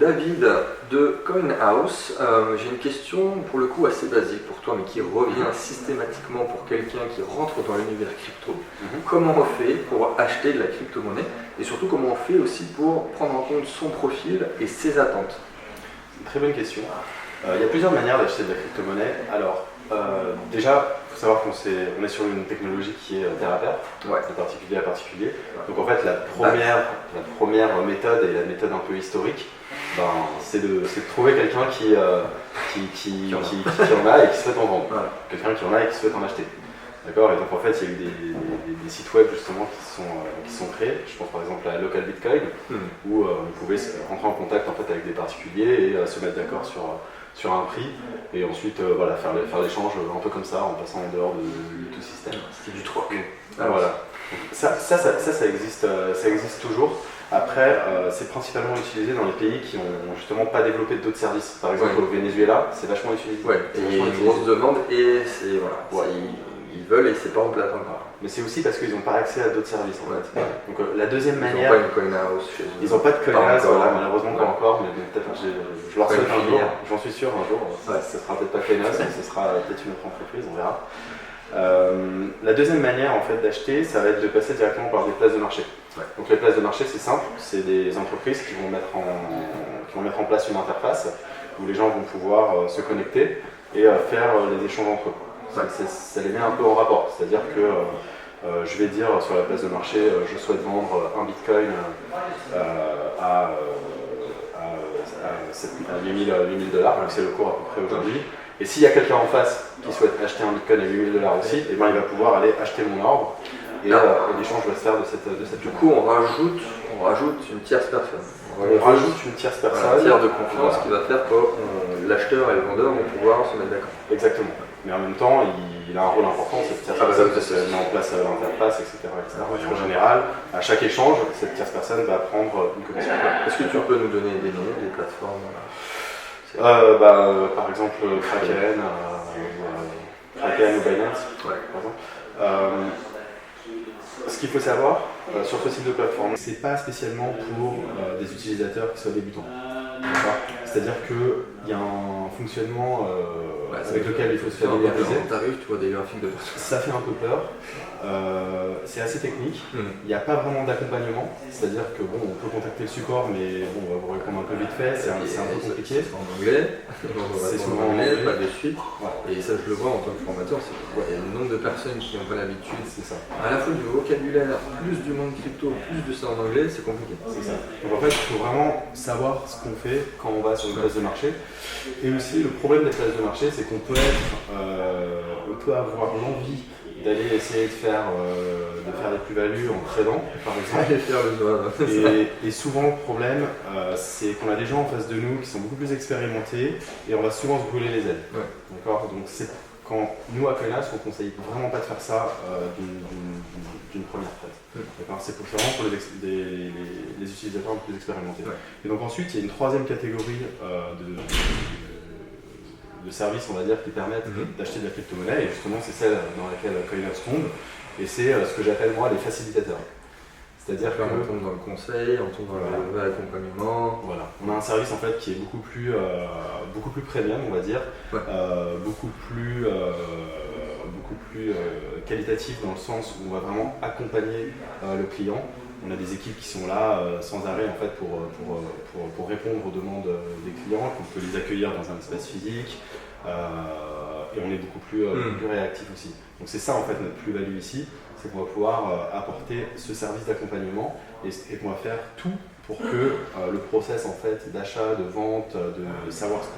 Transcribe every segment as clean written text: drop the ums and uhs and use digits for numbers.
David de CoinHouse. J'ai une question pour le coup assez basique pour toi, mais qui revient systématiquement pour quelqu'un qui rentre dans l'univers crypto. Comment on fait pour acheter de la crypto-monnaie et surtout comment on fait aussi pour prendre en compte son profil et ses attentes? C'est une très bonne question. Il y a plusieurs manières d'acheter de la crypto-monnaie. Alors, déjà, il faut savoir qu'on est sur une technologie qui est terre à terre, de particulier à particulier. Donc en fait, la première méthode et la méthode un peu historique, c'est de trouver quelqu'un qui en a et qui souhaite en vendre. Quelqu'un qui en a et qui souhaite en acheter. D'accord. Et donc en fait, il y a eu des sites web justement qui sont créés. Je pense par exemple à Local Bitcoin, où vous pouvez rentrer en contact en fait avec des particuliers et se mettre d'accord sur un prix et ensuite faire l'échange un peu comme ça en passant en dehors de tout système. C'est du troc. Voilà. Ça existe toujours. Après, c'est principalement utilisé dans les pays qui n'ont justement pas développé d'autres services. Par exemple, au Venezuela, c'est vachement utilisé. Et il y a une grosse demande et c'est ils veulent et c'est pas remplaçant. Mais c'est aussi parce qu'ils n'ont pas accès à d'autres services en fait. Donc la deuxième manière. Ils n'ont pas une CoinHouse chez eux. Ils n'ont pas de CoinHouse, malheureusement pas encore, mais peut-être je leur souhaite un jour, j'en suis sûr un jour. Ce sera peut-être pas CoinHouse, mais ce sera peut-être une autre entreprise, on verra. La deuxième manière en fait d'acheter, ça va être de passer directement par des places de marché. Donc les places de marché, c'est simple, c'est des entreprises qui vont mettre en place une interface où les gens vont pouvoir se connecter et faire des échanges entre eux. Ça les met un peu en rapport, c'est-à-dire que je vais dire sur la place de marché, je souhaite vendre un bitcoin à 8 000 $, donc c'est le cours à peu près aujourd'hui. Et s'il y a quelqu'un en face qui souhaite acheter un bitcoin à 8 000 $ aussi, et il va pouvoir aller acheter mon ordre et l'échange va se faire de cette. Du coup, on rajoute une tierce personne. On rajoute une tierce personne. Un tiers de confiance qui va faire que l'acheteur et le vendeur vont pouvoir se mettre d'accord. Exactement. Mais en même temps, il a un rôle important, cette tierce personne, parce qu'elle met en place l'interface, etc. En général, à chaque échange, cette tierce personne va prendre une commission. Est-ce que tu peux nous donner des noms, des plateformes? Par exemple, Kraken ou Binance, par exemple. Ce qu'il faut savoir sur ce type de plateforme, c'est pas spécialement pour des utilisateurs qui soient débutants. C'est-à-dire qu'il y a un fonctionnement avec lequel il faut se familiariser. T'arrives, tu vois des graphiques de. Ça fait un peu peur. C'est assez technique. Il n'y a pas vraiment d'accompagnement. C'est-à-dire que on peut contacter le support, mais on va vous répondre un peu vite fait. C'est un peu compliqué. C'est en anglais. C'est souvent en anglais, pas de suite. Et ça, je le vois en tant que formateur. C'est il y a le nombre de personnes qui n'ont pas l'habitude. C'est ça. À la fois du vocabulaire, plus du monde crypto, plus de ça en anglais, c'est compliqué. C'est ça. Donc en fait, il faut vraiment savoir ce qu'on fait quand on va sur une place de marché. Et aussi, le problème des places de marché, c'est qu'on peut avoir l'envie d'aller essayer de faire des plus-values en tradant, par exemple. Et souvent, le problème, c'est qu'on a des gens en face de nous qui sont beaucoup plus expérimentés et on va souvent se brûler les ailes. D'accord. Donc, quand nous, à CoinHouse, on ne conseille vraiment pas de faire ça d'une première trade. C'est vraiment pour les utilisateurs un peu plus expérimentés. Et donc ensuite, il y a une troisième catégorie de services, on va dire, qui permettent d'acheter de la crypto-monnaie, et justement c'est celle dans laquelle CoinHouse tombe, et c'est ce que j'appelle moi les facilitateurs. C'est-à-dire qu'on tombe dans le conseil, on tombe dans l'accompagnement. Voilà. On a un service en fait qui est beaucoup plus premium, on va dire, beaucoup plus qualitatif dans le sens où on va vraiment accompagner le client. On a des équipes qui sont là sans arrêt en fait pour répondre aux demandes des clients, qu'on peut les accueillir dans un espace physique et on est beaucoup plus réactif aussi. Donc c'est ça en fait notre plus-value ici, c'est qu'on va pouvoir apporter ce service d'accompagnement et qu'on va faire tout pour que le process en fait d'achat, de vente, de savoir ce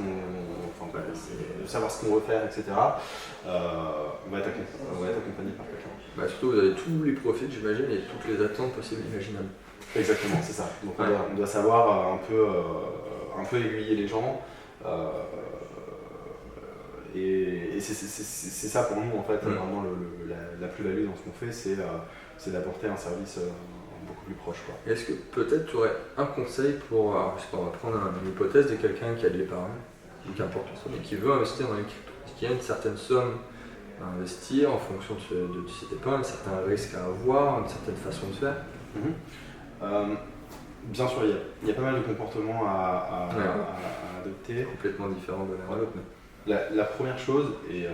qu'on veut faire, etc. On va être accompagné par quelqu'un. Surtout vous avez tous les profils, j'imagine, et toutes les attentes possibles et imaginables. Exactement, c'est ça. Donc on doit savoir un peu aiguiller les gens. Et c'est ça pour nous en fait, vraiment la plus-value dans ce qu'on fait, c'est d'apporter un service beaucoup plus proche. Est-ce que peut-être tu aurais un conseil pour, on va prendre une hypothèse de quelqu'un qui a de l'épargne, ou qu'importe mais qui veut investir dans les cryptos, qui a une certaine somme à investir en fonction de cette épargne, un certain risque à avoir, une certaine façon de faire. Bien sûr, il y a pas mal de comportements à adopter. Complètement différent de l'un à l'autre. La première chose, et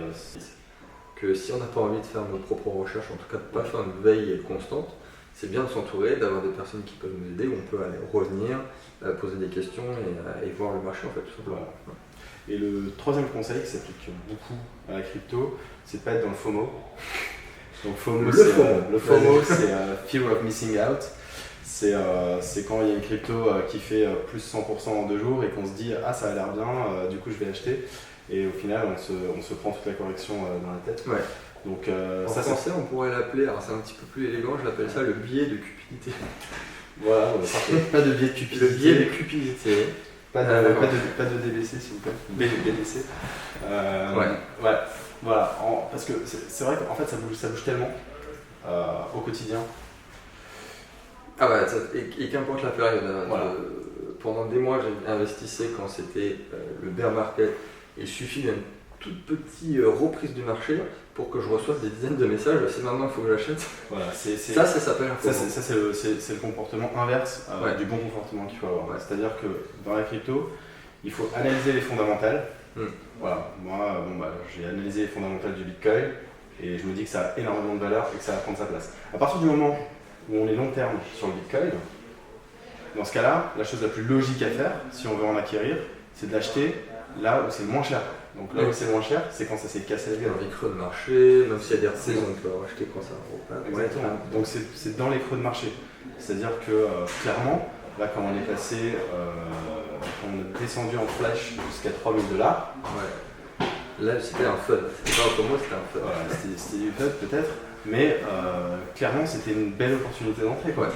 que si on n'a pas envie de faire nos propres recherches, en tout cas de ne pas faire une veille constante, c'est bien de s'entourer, d'avoir des personnes qui peuvent nous aider, où on peut aller revenir, poser des questions et voir le marché en fait, tout simplement. Voilà. Et le troisième conseil qui s'applique beaucoup à la crypto, c'est de ne pas être dans le FOMO. Donc FOMO, c'est Fear of Missing Out. C'est quand il y a une crypto qui fait plus 100% en 2 jours et qu'on se dit ah ça a l'air bien, du coup je vais acheter. Et au final on se prend toute la correction dans la tête. Ouais. Donc, en français on pourrait l'appeler, alors c'est un petit peu plus élégant, je l'appelle ça le biais de cupidité. Voilà, pas de biais de cupidité. Le biais de cupidité. Pas de DBC s'il vous plaît. BDC. Ouais. Voilà, parce que c'est vrai qu'en fait ça bouge tellement au quotidien. Ah ouais, et qu'importe la période. Voilà. Pendant des mois, j'investissais quand c'était le bear market. Il suffit d'une toute petite reprise du marché pour que je reçoive des dizaines de messages. C'est maintenant qu'il faut que j'achète. Voilà, ça s'appelle un FOMO. Ça, c'est le comportement inverse du bon comportement qu'il faut avoir. Ouais. C'est-à-dire que dans la crypto, il faut analyser les fondamentales. Voilà, moi, j'ai analysé les fondamentales du Bitcoin et je me dis que ça a énormément de valeur et que ça va prendre sa place. À partir du moment où on est long terme sur le Bitcoin, dans ce cas-là, la chose la plus logique à faire, si on veut en acquérir, c'est de l'acheter là où c'est le moins cher. Donc là où c'est le moins cher, c'est quand ça s'est cassé la gueule. Dans les creux de marché, même s'il y a des saisons, on peut acheter quand ça repart. Exactement. Donc c'est dans les creux de marché. C'est-à-dire que clairement, là quand on est passé, quand on est descendu en flash jusqu'à 3000 $, là c'était un FUD. C'était pas un FOMO, c'était un FUD. Voilà, c'était du FUD peut-être, mais clairement c'était une belle opportunité d'entrée. Parce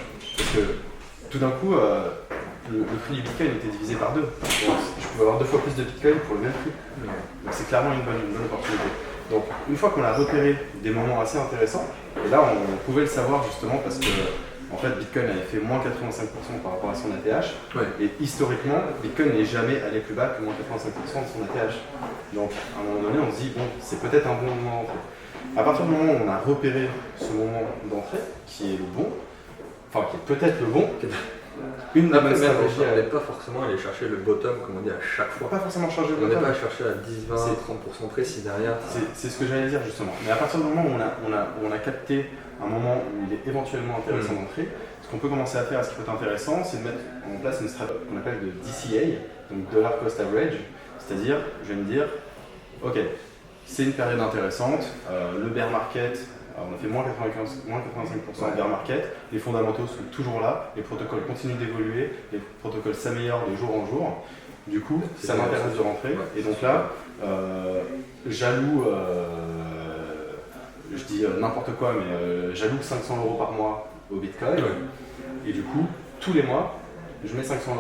que tout d'un coup, le prix du Bitcoin était divisé par 2. Donc, je pouvais avoir 2 fois plus de Bitcoin pour le même prix. Donc c'est clairement une bonne opportunité. Donc une fois qu'on a repéré des moments assez intéressants, et là on pouvait le savoir justement parce que en fait Bitcoin avait fait moins 85% par rapport à son ATH. Et historiquement, Bitcoin n'est jamais allé plus bas que moins 85% de son ATH. Donc à un moment donné on se dit bon c'est peut-être un bon moment d'entrée. À partir du moment où on a repéré ce moment d'entrée, qui est le bon, enfin qui est peut-être le bon, une des bonnes stratégies, elle n'est pas forcément aller chercher le bottom, comme on dit à chaque fois. Pas forcément changer le bottom. On n'est pas à chercher à 10, 20, 30% près si derrière. C'est ce que j'allais dire justement. Mais à partir du moment où on a capté un moment où il est éventuellement intéressant d'entrer, ce qu'on peut commencer à faire, ce qui peut être intéressant, c'est de mettre en place une stratégie qu'on appelle de DCA, donc Dollar Cost Average. C'est-à-dire, je vais me dire, ok, c'est une période intéressante, le bear market. Alors on a fait moins 85% de bear market, les fondamentaux sont toujours là, les protocoles continuent d'évoluer, les protocoles s'améliorent de jour en jour. Du coup, ça m'intéresse de rentrer. Et donc là, j'alloue, je dis n'importe quoi, mais j'alloue 500 € par mois au Bitcoin. Et du coup, tous les mois, je mets 500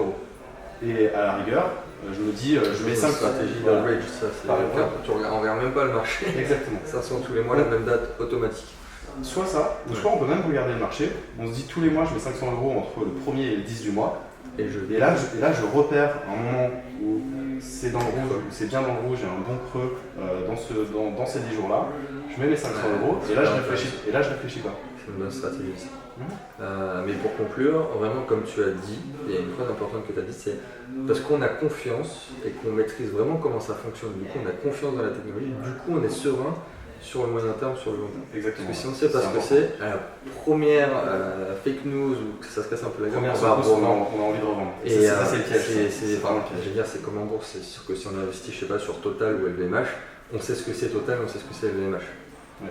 €. Et à la rigueur, je me dis, je mets 5 stratégies d'average, ça c'est on regarde même pas le marché. Exactement. Ça sont tous les mois la même date automatique. Soit ça, ou soit on peut même regarder le marché. On se dit tous les mois, je mets 500 € entre le 1er et le 10 du mois. Et là, je repère un moment où c'est dans le rouge, où c'est bien dans le rouge, il y a un bon creux dans ces 10 jours-là. Je mets mes 500 € et là, je réfléchis pas. C'est une bonne stratégie. Mais pour conclure, vraiment comme tu as dit, il y a une phrase importante que tu as dit, c'est parce qu'on a confiance et qu'on maîtrise vraiment comment ça fonctionne, du coup on a confiance dans la technologie, du coup on est serein sur le moyen terme, sur le long terme. Exactement. Parce que si on ne sait pas ce que c'est, à la première fake news ou que ça se casse un peu la gueule, on a envie de revendre. Et ça c'est le piège. Je veux dire, c'est comme en bourse, c'est sûr que si on investit, je sais pas, sur Total ou LVMH, on sait ce que c'est Total, on sait ce que c'est LVMH.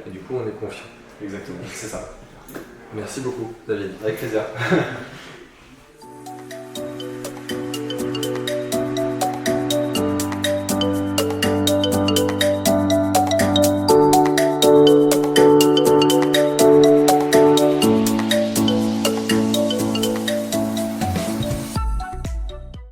Et du coup on est confiant. Exactement, c'est ça. Merci beaucoup, David. Avec plaisir.